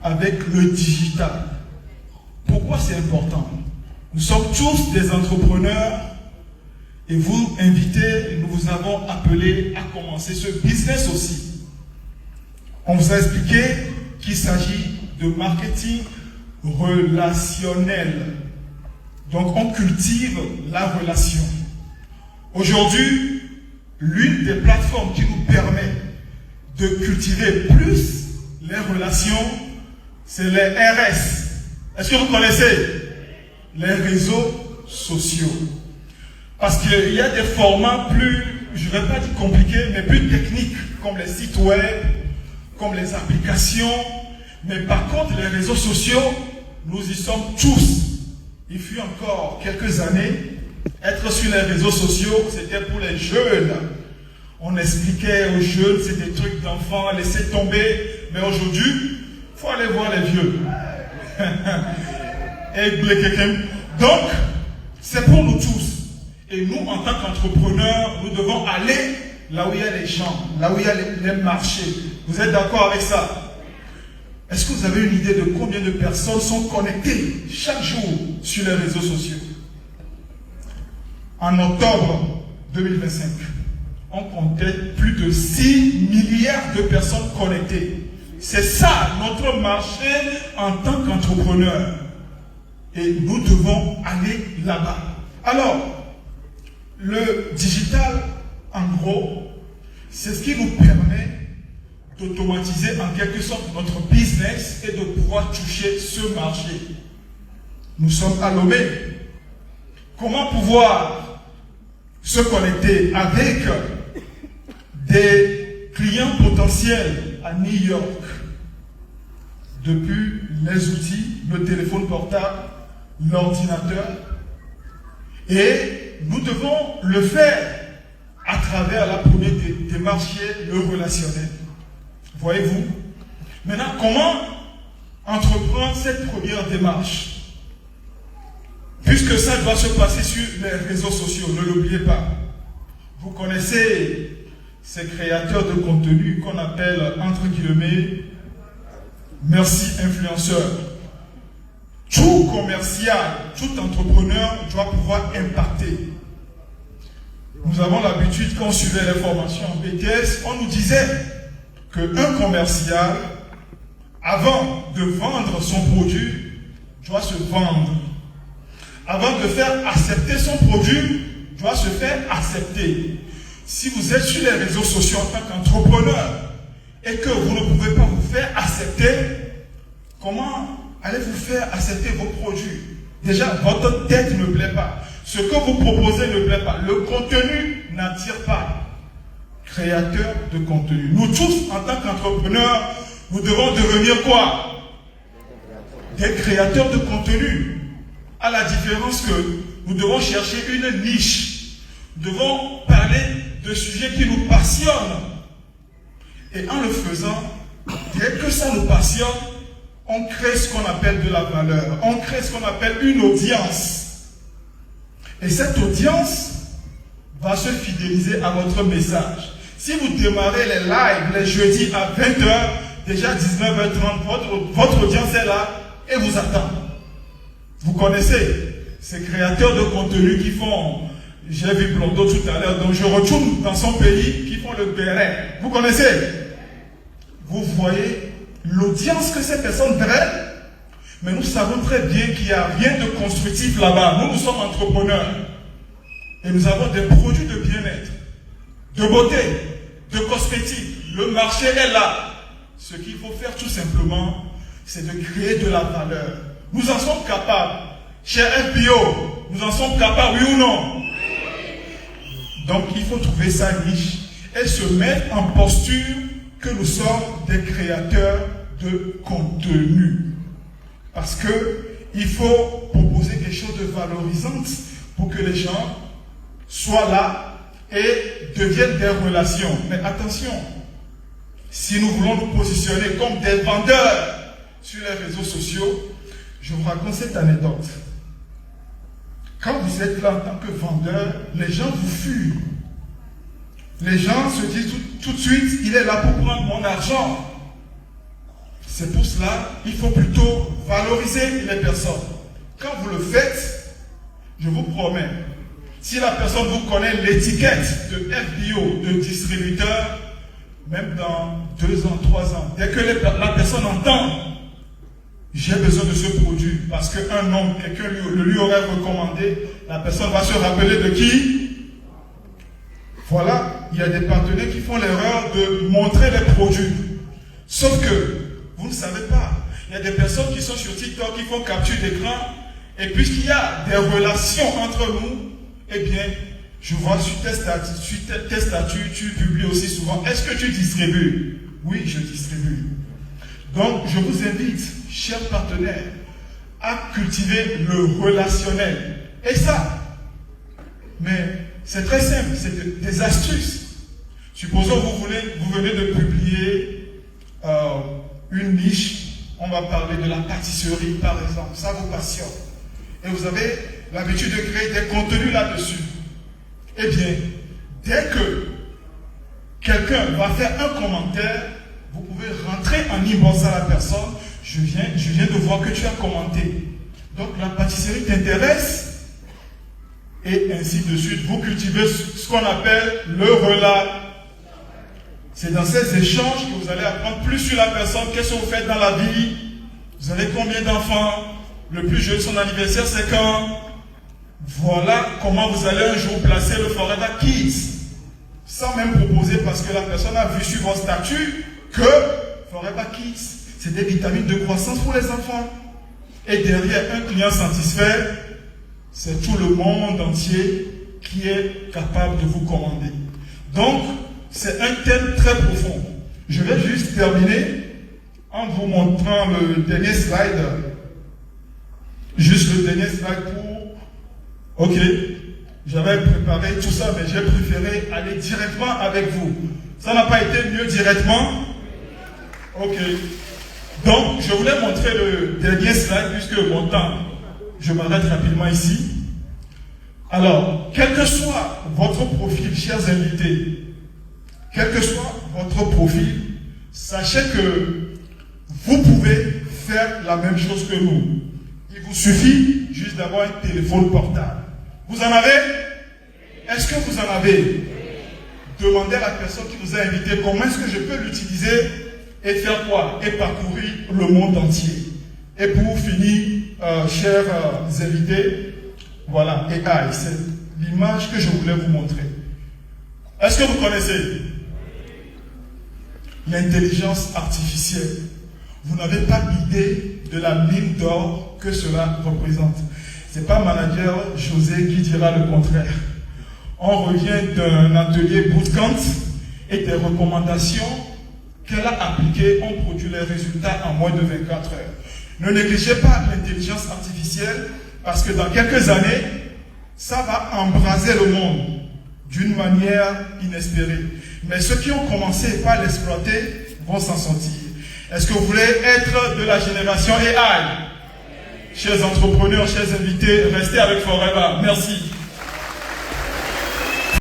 avec le digital. Pourquoi c'est important? Nous sommes tous des entrepreneurs et vous invitez, nous vous avons appelé à commencer ce business aussi. On vous a expliqué qu'il s'agit de marketing relationnel. Donc on cultive la relation. Aujourd'hui, l'une des plateformes qui nous permet de cultiver plus les relations, c'est les RS. Est-ce que vous connaissez les réseaux sociaux? Parce qu'il y a des formats plus, je ne vais pas dire compliqués, mais plus techniques, comme les sites web, comme les applications. Mais par contre, les réseaux sociaux, nous y sommes tous. Il fut encore quelques années, être sur les réseaux sociaux, c'était pour les jeunes. On expliquait aux jeunes, c'est des trucs d'enfants, laissez tomber. Mais aujourd'hui, il faut aller voir les vieux. Donc, c'est pour nous tous. Et nous, en tant qu'entrepreneurs, nous devons aller là où il y a les gens, là où il y a les marchés. Vous êtes d'accord avec ça? Est-ce que vous avez une idée de combien de personnes sont connectées chaque jour sur les réseaux sociaux? En octobre 2025, on comptait plus de 6 milliards de personnes connectées. C'est ça notre marché en tant qu'entrepreneur. Et nous devons aller là-bas. Alors, le digital, en gros, c'est ce qui nous permet d'automatiser en quelque sorte notre business et de pouvoir toucher ce marché. Nous sommes à Lomé. Comment pouvoir se connecter avec des clients potentiels à New York depuis les outils, le téléphone portable, l'ordinateur? Et nous devons le faire à travers la première démarche, le relationnel. Voyez-vous? Maintenant, comment entreprendre cette première démarche? Puisque ça doit se passer sur les réseaux sociaux, ne l'oubliez pas. Vous connaissez ces créateurs de contenu qu'on appelle, entre guillemets, merci influenceurs. Tout commercial, tout entrepreneur doit pouvoir impacter. Nous avons l'habitude, quand on suivait les formations en BTS, on nous disait qu'un commercial, avant de vendre son produit, doit se vendre. Avant de faire accepter son produit, doit se faire accepter. Si vous êtes sur les réseaux sociaux en tant qu'entrepreneur et que vous ne pouvez pas vous faire accepter, comment allez-vous faire accepter vos produits? Déjà, votre tête ne plaît pas. Ce que vous proposez ne plaît pas. Le contenu n'attire pas. Créateur de contenu. Nous tous, en tant qu'entrepreneurs, nous devons devenir quoi? Des créateurs de contenu. À la différence que nous devons chercher une niche. Nous devons parler de sujets qui nous passionnent. Et en le faisant, dès que ça nous passionne, on crée ce qu'on appelle de la valeur. On crée ce qu'on appelle une audience. Et cette audience va se fidéliser à votre message. Si vous démarrez les lives les jeudis à 20h, déjà 19h30, votre audience est là et vous attend. Vous connaissez ces créateurs de contenu qui font, j'ai vu Blondeau tout à l'heure, donc je retourne dans son pays, qui font le béret. Vous connaissez? Vous voyez l'audience que ces personnes drainent, mais nous savons très bien qu'il n'y a rien de constructif là-bas. Nous sommes entrepreneurs et nous avons des produits de bien-être, de beauté, de cosmétiques. Le marché est là. Ce qu'il faut faire tout simplement, c'est de créer de la valeur. Nous en sommes capables. Chez FBO, nous en sommes capables, oui ou non? Donc il faut trouver sa niche et se mettre en posture que nous sommes des créateurs de contenu. Parce que il faut proposer quelque chose de valorisant pour que les gens soient là et deviennent des relations. Mais attention, si nous voulons nous positionner comme des vendeurs sur les réseaux sociaux, je vous raconte cette anecdote. Quand vous êtes là en tant que vendeur, les gens vous fuient. Les gens se disent tout de suite, il est là pour prendre mon argent. C'est pour cela qu'il faut plutôt valoriser les personnes. Quand vous le faites, je vous promets, si la personne vous connaît l'étiquette de FBO, de distributeur, même dans 2 ans, 3 ans, dès que la personne entend, j'ai besoin de ce produit, parce qu'un homme, quelqu'un le lui aurait recommandé, la personne va se rappeler de qui? Voilà, il y a des partenaires qui font l'erreur de montrer les produits. Sauf que, vous ne savez pas, il y a des personnes qui sont sur TikTok, qui font capture d'écran, et puisqu'il y a des relations entre nous, eh bien, je vois sur tes statuts, tu publies aussi souvent. Est-ce que tu distribues? Oui, je distribue. Donc, je vous invite, chers partenaires, à cultiver le relationnel. Et ça, mais c'est très simple, c'est des astuces. Supposons vous venez de publier une niche, on va parler de la pâtisserie par exemple, ça vous passionne. Et vous avez l'habitude de créer des contenus là-dessus. Eh bien, dès que quelqu'un va faire un commentaire, vous pouvez rentrer en inbox à la personne. Je viens de voir que tu as commenté. Donc la pâtisserie t'intéresse? Et ainsi de suite. Vous cultivez ce qu'on appelle le relais. C'est dans ces échanges que vous allez apprendre plus sur la personne. Qu'est-ce que vous faites dans la vie? Vous avez combien d'enfants? Le plus jeune, son anniversaire, c'est quand? Voilà comment vous allez un jour placer le Forever Kids. Sans même proposer, parce que la personne a vu sur votre statut que Forever Kids, c'est des vitamines de croissance pour les enfants. Et derrière un client satisfait, c'est tout le monde entier qui est capable de vous commander. Donc, c'est un thème très profond. Je vais juste terminer en vous montrant le dernier slide. Juste le dernier slide pour... Ok, j'avais préparé tout ça, mais j'ai préféré aller directement avec vous. Ça n'a pas été mieux directement? Ok. Donc, je voulais montrer le dernier slide, puisque mon temps, je m'arrête rapidement ici. Alors, quel que soit votre profil, chers invités, quel que soit votre profil, sachez que vous pouvez faire la même chose que nous. Il vous suffit juste d'avoir un téléphone portable. Vous en avez? Est-ce que vous en avez? Demandez à la personne qui vous a invité comment est-ce que je peux l'utiliser et faire quoi? Et parcourir le monde entier. Et pour finir, chers invités, voilà, AI, c'est l'image que je voulais vous montrer. Est-ce que vous connaissez l'intelligence artificielle? Vous n'avez pas idée de la mine d'or que cela représente. Ce n'est pas manager José qui dira le contraire. On revient d'un atelier bootcamp et des recommandations qu'elle a appliquées ont produit les résultats en moins de 24 heures. Ne négligez pas l'intelligence artificielle parce que dans quelques années, ça va embraser le monde d'une manière inespérée. Mais ceux qui ont commencé par l'exploiter vont s'en sortir. Est-ce que vous voulez être de la génération AI? Chers entrepreneurs, chers invités, restez avec Forever. Merci.